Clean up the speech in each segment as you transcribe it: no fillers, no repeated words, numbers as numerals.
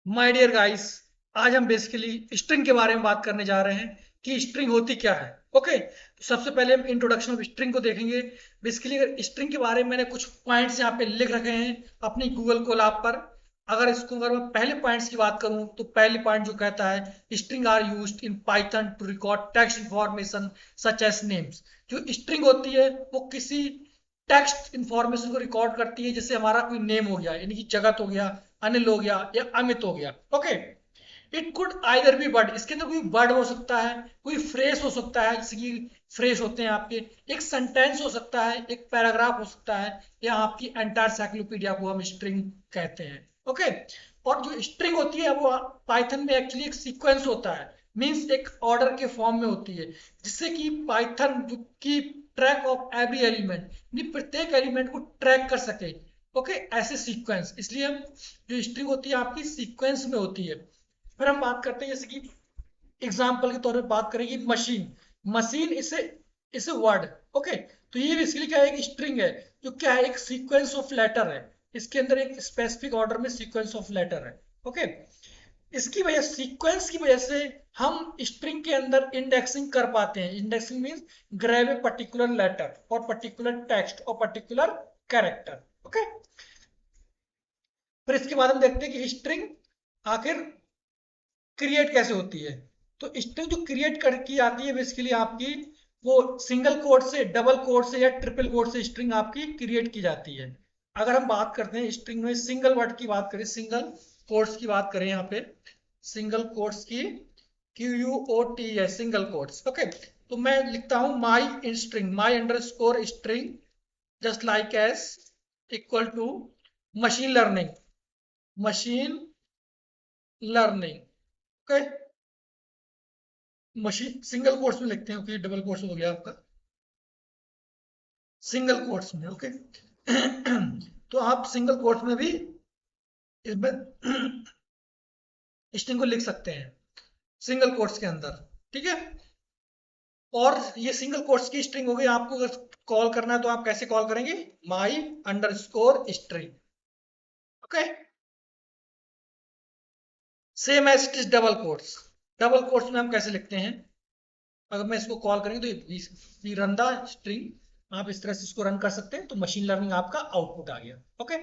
My dear guys, आज हम basically string के बारे में बात करने जा रहे हैं कि स्ट्रिंग होती क्या है। ओके, तो सबसे पहले हम इंट्रोडक्शन ऑफ स्ट्रिंग को देखेंगे। बेसिकली अगर स्ट्रिंग के बारे में मैंने कुछ पॉइंट्स यहाँ पे लिख रखे हैं अपनी गूगल कोलाब पर। अगर मैं पहले पॉइंट्स की बात करूं तो पहले पॉइंट जो कहता है string are used in Python to record text information such as names. जो स्ट्रिंग होती है वो किसी टेक्स्ट इंफॉर्मेशन को रिकॉर्ड करती है, जैसे हमारा कोई नेम हो गया यानी कि जगत हो गया, अनिल हो गया या अमित हो गया। Okay, it could either be word, इसके अंदर कोई वर्ड हो सकता है, कोई फ्रेज हो सकता है, जैसे कि फ्रेज होते हैं आपके, एक सेंटेंस हो सकता है, एक पैराग्राफ हो सकता है, या आपकी एंटायर साइक्लोपीडिया को हम स्ट्रिंग कहते हैं। ओके, और जो स्ट्रिंग होती है वो पाइथन में एक्चुअली एक सीक्वेंस होता है, मीन्स एक ऑर्डर के फॉर्म में होती है, जिससे कि पाइथन की ट्रैक ऑफ एवरी एलिमेंट, यानी प्रत्येक एलिमेंट को ट्रैक कर सके। ओके, ऐसे सीक्वेंस, इसलिए हम जो स्ट्रिंग होती है आपकी सीक्वेंस में होती है। फिर हम बात करते हैं, जैसे कि एग्जाम्पल के तौर पे बात करेंगे मशीन। मशीन इसे इसे वर्ड। ओके, तो ये बेसिकली क्या है, एक स्ट्रिंग है जो क्या है, एक सीक्वेंस ऑफ लेटर है। इसके अंदर एक स्पेसिफिक ऑर्डर में सीक्वेंस ऑफ लेटर है। ओके, इसकी वजह सीक्वेंस की वजह से हम स्ट्रिंग के अंदर इंडेक्सिंग कर पाते हैं। Indexing means grab a particular letter और पर्टिकुलर टेक्स्ट और पर्टिकुलर कैरेक्टर। ओके, फिर इसके बाद हम देखते हैं कि स्ट्रिंग आखिर क्रिएट कैसे होती है। तो स्ट्रिंग जो क्रिएट कर की आती है बेसिकली आपकी, वो सिंगल कोट से, डबल कोट से या ट्रिपल कोट से स्ट्रिंग आपकी क्रिएट की जाती है। अगर हम बात करते हैं स्ट्रिंग में सिंगल वर्ड की बात करें, सिंगल कोट्स की बात करें यहाँ पे, सिंगल कोट्स की, QUOT है सिंगल कोट्स। ओके, तो मैं लिखता हूँ my string, my underscore string just like as equal to machine learning, machine learning. Okay, machine single quotes में लिखते हैं। ओके, डबल कोट्स हो गया आपका सिंगल कोट्स में। ओके, तो आप सिंगल कोट्स में भी इसमें स्ट्रिंग को लिख सकते हैं सिंगल कोट्स के अंदर। ठीक है, और ये सिंगल कोट्स की स्ट्रिंग हो गई। आपको अगर कॉल करना है तो आप कैसे कॉल करेंगे, my underscore string. Okay, same as it is double quotes. Double quotes में हम कैसे लिखते हैं, अगर मैं इसको कॉल करेंगे तो वी रन द स्ट्रिंग, आप इस तरह से इसको रन कर सकते हैं, तो मशीन लर्निंग आपका आउटपुट आ गया। Okay,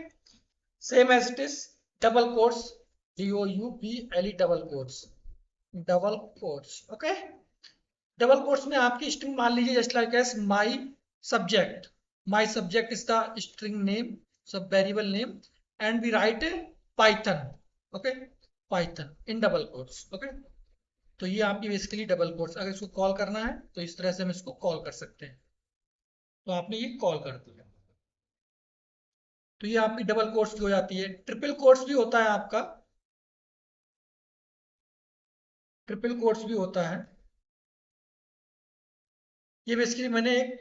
same as it is double quotes, DOUBLE double quotes, double quotes. Okay, double quotes में आपकी स्ट्रिंग मान लीजिए just like as my subject, my subject is the string name, सब variable name, and we write Python. Okay, Python in double quotes. Okay, तो ये आपकी basically double quotes, अगर इसको कॉल करना है तो इस तरह से हम इसको कॉल कर सकते हैं। तो आपने ये कॉल कर दिया, तो ये आपकी डबल कोट्स की हो जाती है। ट्रिपल कोट्स भी होता है आपका, ट्रिपल कोट्स भी होता है। ये बेसिकली मैंने एक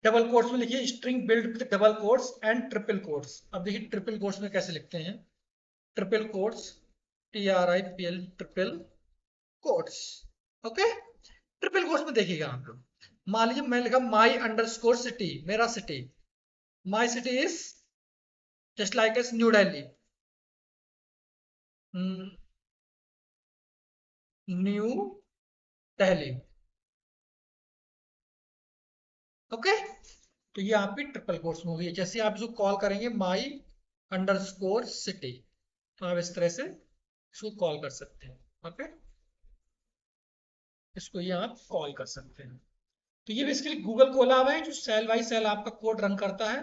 डबल कोट्स में लिखी है, string build with double quotes and triple quotes. अब देखिए ट्रिपल कोट्स में कैसे लिखते हैं, triple quotes, TRIPL triple quotes. Okay, triple quotes में देखिएगा आप लोग, मान लीजिए मैंने लिखा माई अंडर स्कोर सिटी, मेरा city, my city is just like S new Delhi, new Delhi. Okay, तो ये आपकी ट्रिपल कोट्स में होगी। जैसे आप इसको कॉल करेंगे माई अंडर स्कोर सिटी, तो आप इस तरह से इसको कॉल कर सकते हैं। ओके, इसको ये आप कॉल कर सकते हैं। तो ये बेसिकली गूगल कोलाब है जो सेल बाई सेल आपका कोड रन करता है।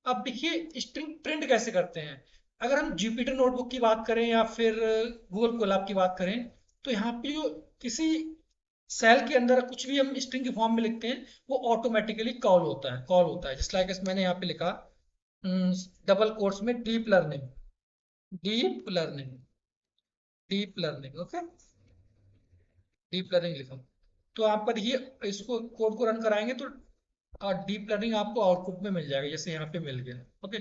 अब देखिए स्ट्रिंग प्रिंट कैसे करते हैं। अगर हम जुपिटर नोटबुक की बात करें या फिर गूगल कोलाब की बात करें, तो यहाँ पे जो किसी सेल के अंदर कुछ भी हम स्ट्रिंग के फॉर्म में लिखते हैं वो ऑटोमेटिकली कॉल होता है, जिस लाइक मैंने यहाँ पे लिखा डबल कोट्स में deep learning, deep learning, deep learning. Okay, deep learning लिखा, तो आपका देखिए इसको कोड को रन कराएंगे तो डीप लर्निंग आपको आउटपुट में मिल जाएगा, जैसे यहाँ पे मिल गया। Okay,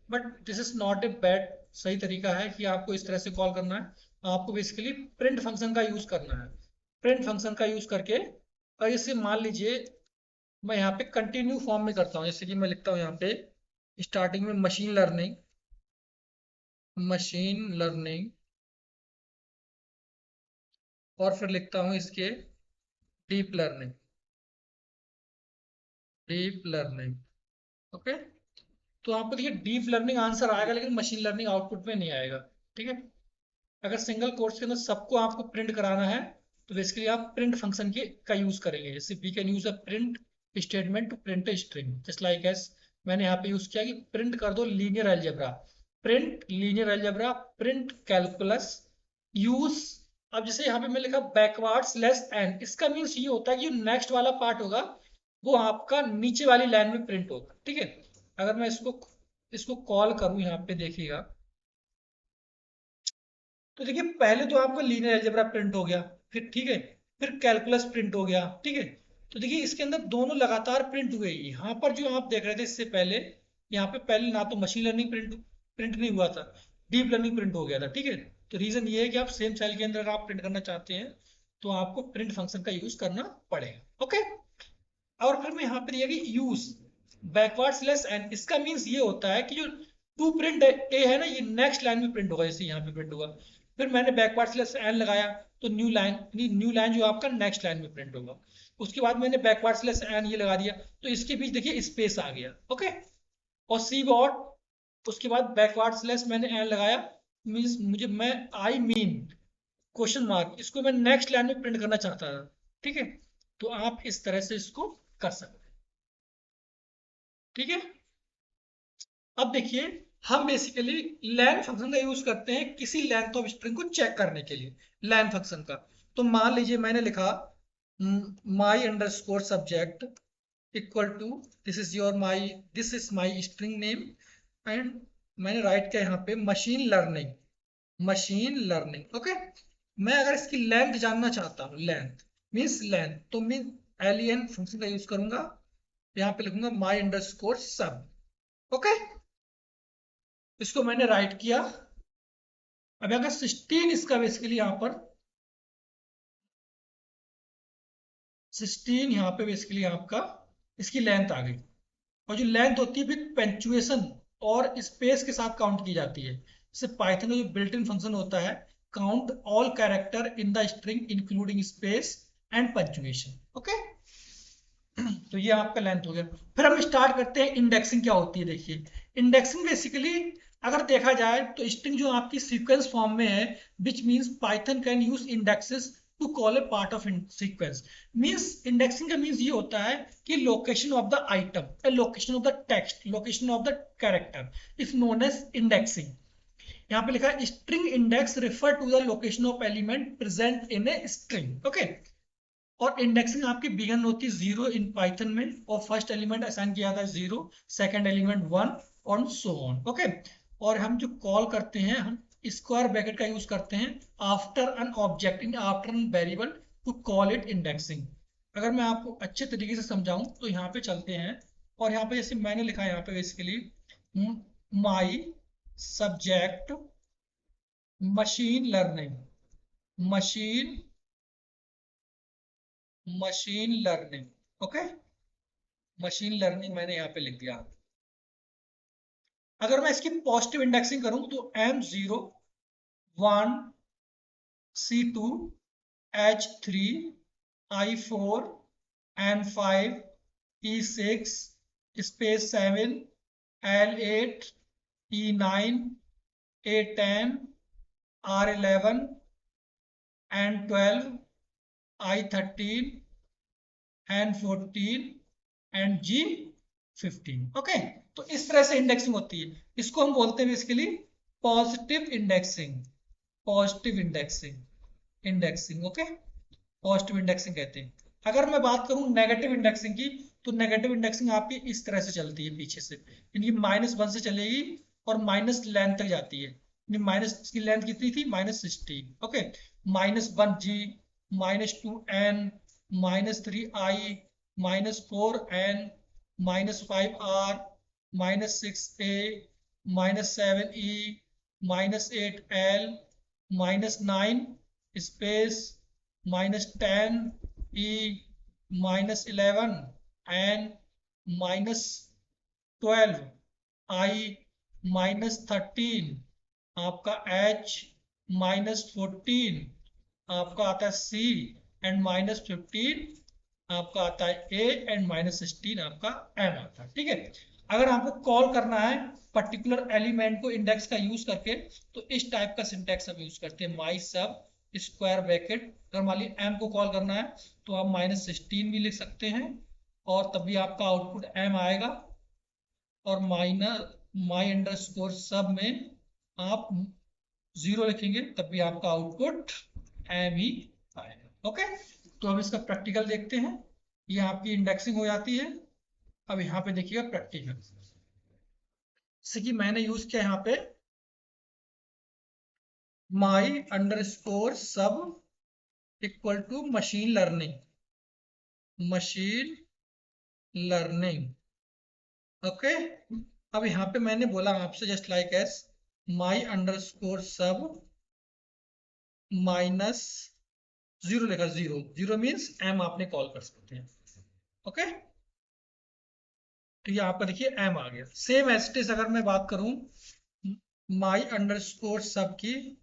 but this is not a bad, सही तरीका है कि आपको इस तरह से कॉल करना है। आपको बेसिकली प्रिंट फंक्शन का यूज करना है, प्रिंट फंक्शन का यूज करके। और जैसे मान लीजिए मैं यहाँ पे कंटिन्यू फॉर्म में करता हूँ, जैसे कि मैं लिखता हूँ यहाँ पे स्टार्टिंग में मशीन लर्निंग, मशीन लर्निंग और फिर लिखता हूं इसके deep learning, deep learning. Okay, तो आपको देखिए डीप लर्निंग आंसर आएगा लेकिन मशीन लर्निंग आउटपुट में नहीं आएगा। ठीक है, अगर सिंगल कोट्स के अंदर सबको आपको प्रिंट कराना है तो बेसिकली आप प्रिंट फंक्शन की का यूज करेंगे। जैसे we can use a print statement to print a string just like as, मैंने यहाँ पे यूज किया कि प्रिंट कर दो linear algebra, print linear algebra, print calculus, use. अब जैसे यहाँ पे मैं लिखा बैकवर्ड्स लेस एन, इसका मीन्स ये होता है कि जो नेक्स्ट वाला पार्ट होगा वो आपका नीचे वाली लाइन में प्रिंट होगा। ठीक है, अगर मैं इसको इसको कॉल करूँ यहाँ पे देखिएगा, तो देखिए पहले तो आपका लीनियर अलजेब्रा प्रिंट हो गया, फिर ठीक है, फिर कैलकुलस प्रिंट हो गया। ठीक है, तो देखिए इसके अंदर दोनों लगातार प्रिंट हुए। यहाँ पर जो आप देख रहे थे इससे पहले, यहाँ पे पहले ना तो मशीन लर्निंग प्रिंट प्रिंट नहीं हुआ था, डीप लर्निंग प्रिंट हो गया था। ठीक है, तो रीजन ये है कि आप सेम सेल के अंदर अगर आप प्रिंट करना चाहते हैं तो आपको प्रिंट फंक्शन का यूज करना पड़ेगा। ओके, और फिर मैं यहाँ पे दिया कि यूज बैकवर्ड स्लैश एन, इसका मीन्स ये होता है कि जो टू प्रिंट ए है ना, ये नेक्स्ट लाइन में प्रिंट होगा, जैसे यहाँ पे प्रिंट होगा। फिर मैंने बैकवर्ड स्लैश एन लगाया तो न्यू लाइन जो आपका नेक्स्ट लाइन में प्रिंट होगा। उसके बाद मैंने बैकवर्ड स्लैश एन ये लगा दिया तो इसके बीच देखिए स्पेस आ गया। ओके, और सी बॉट उसके बाद बैकवर्ड स्लैश मैंने एन लगाया, मीन्स मुझे मैं आई मीन क्वेश्चन मार्क, इसको मैं नेक्स्ट लाइन में प्रिंट करना चाहता था। ठीक है, तो आप इस तरह से इसको कर सकते हैं। ठीक है, अब देखिए हम बेसिकली लैन फंक्शन का यूज करते हैं किसी लेंथ ऑफ स्ट्रिंग को चेक करने के लिए, लैन फंक्शन का। तो मान लीजिए मैंने लिखा my underscore subject equal to this is my string name, and मैंने राइट किया यहाँ पे machine learning, machine learning. Okay, मैं अगर इसकी लेंथ जानना चाहता हूँ, लेंथ मीन्स लेंथ, तो मीन एलियन फंक्शन का यूज करूंगा, यहाँ पे लिखूंगा माई अंडरस्कोर सब। ओके, इसको मैंने राइट किया। अब अगर 16 इसका बेसिकली यहाँ पर 16 यहाँ पे बेसिकली आपका इसकी लेंथ आ गई। और जो लेंथ होती है विद पंक्चुएशन और स्पेस के साथ काउंट की जाती है। जैसे पाइथन का जो बिल्ट इन फंक्शन होता है, count all character in the string including space and punctuation. Okay, तो ये आपका लेंथ हो गया। फिर हम स्टार्ट करते हैं इंडेक्सिंग क्या होती है। देखिए इंडेक्सिंग बेसिकली अगर देखा जाए तो स्ट्रिंग जो आपकी सीक्वेंस फॉर्म में है, which means Python can use indexes to call a part of sequence. Means indexing का मींस ये होता है कि location of the item, location of the text, location of the character is known as indexing. यहाँ पे लिखा है string index refer to the location of element present in a string. Okay, और इंडेक्सिंग आपकी बिगन होती है zero in Python में, और फर्स्ट एलिमेंट असाइन किया था जीरो, सेकंड एलिमेंट वन, और सो ऑन। ओके, और हम जो कॉल करते हैं हम स्क्वायर ब्रैकेट का यूज करते हैं after an object in after an variable to call it indexing. अगर मैं आपको अच्छे तरीके से समझाऊं तो यहाँ पे चलते हैं, और यहाँ पे जैसे मैंने लिखा है यहाँ पे basically my subject machine learning, machine machine learning. Okay, machine learning मैंने यहाँ पे लिख दिया। अगर मैं इसकी पॉजिटिव इंडेक्सिंग करूं तो M0 1 C2 H3 I4 N5 E6 space 7 L8 E9 A10 R11 N12 I13 N14 and G15। Okay, तो इस तरह से इंडेक्सिंग होती है। इसको हम बोलते हैं basically positive indexing, positive indexing, indexing. Okay, positive indexing कहते हैं। अगर मैं बात करूं नेगेटिव इंडेक्सिंग की, तो नेगेटिव इंडेक्सिंग आपकी इस तरह से चलती है पीछे से, यानी -1 से चलेगी और माइनस लेंथ तक जाती है। माइनस की लेंथ कितनी थी, -16। Okay, -1G, -2N, -3I, -4N, -5R, -6A, -7E, -8L, -9 space -10E, -11N, -12I, -13 आपका H, -14 आपका आता है सी एंड -15 आपका आता है ए एंड -16 आपका एम आता है। ठीक है, अगर आपको कॉल करना है पर्टिकुलर एलिमेंट को इंडेक्स का यूज करके तो इस टाइप का सिंटेक्स हम यूज करते हैं, माई सब स्क्वायर ब्रैकेट। अगर मान लीजिए एम को कॉल करना है तो आप -16 भी लिख सकते हैं और तब भी आपका आउटपुट एम आएगा, और माई अंडर स्कोर सब में आप 0 लिखेंगे तब भी आपका आउटपुट एम ही आएगा। ओके, तो अब इसका प्रैक्टिकल देखते हैं। ये आपकी इंडेक्सिंग हो जाती है। अब यहाँ पे देखिएगा प्रैक्टिकल, जैसे कि मैंने यूज किया यहाँ पे my underscore sub equal to machine learning. Okay, अब यहाँ पे मैंने बोला आपसे just like as my underscore sub -0 लिखा, 0 मीन्स एम आपने कॉल कर सकते हैं। ओके, तो ये आपका देखिए एम आ गया। सेम एस्टिस अगर मैं बात करूं माई अंडर स्कोर सब की,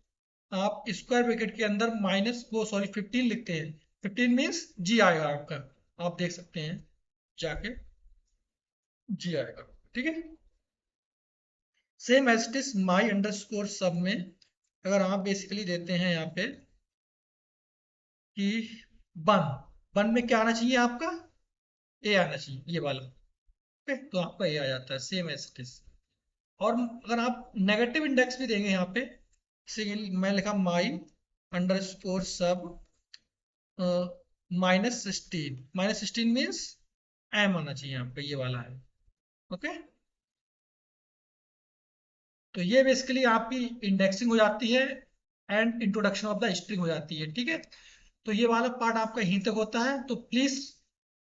आप स्क्वायर ब्रैकेट के अंदर -15 लिखते हैं, 15 मीन्स जी आएगा आपका, आप देख सकते हैं जाके जी आएगा। ठीक है, same as it is my underscore sub में अगर आप बेसिकली देते हैं यहाँ पे कि वन में क्या आना चाहिए आपका, ए आना चाहिए ये वाला। ओके, तो आपका ए आ जाता है सेम एज इट इज। और अगर आप नेगेटिव इंडेक्स भी देंगे यहाँ पे, जैसे मैं लिखा माई अंडर स्कोर सब -16 मीन्स एम आना चाहिए आपका, ये वाला है। ओके, तो ये बेसिकली आपकी इंडेक्सिंग हो जाती है and introduction of the string हो जाती है। ठीक है, तो ये वाला पार्ट आपका यहीं तक होता है। तो प्लीज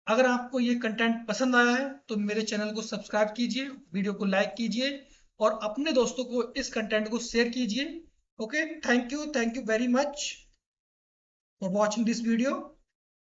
अगर आपको ये कंटेंट पसंद आया है तो मेरे चैनल को सब्सक्राइब कीजिए, वीडियो को लाइक कीजिए और अपने दोस्तों को इस कंटेंट को शेयर कीजिए। Okay, thank you very much for watching this video.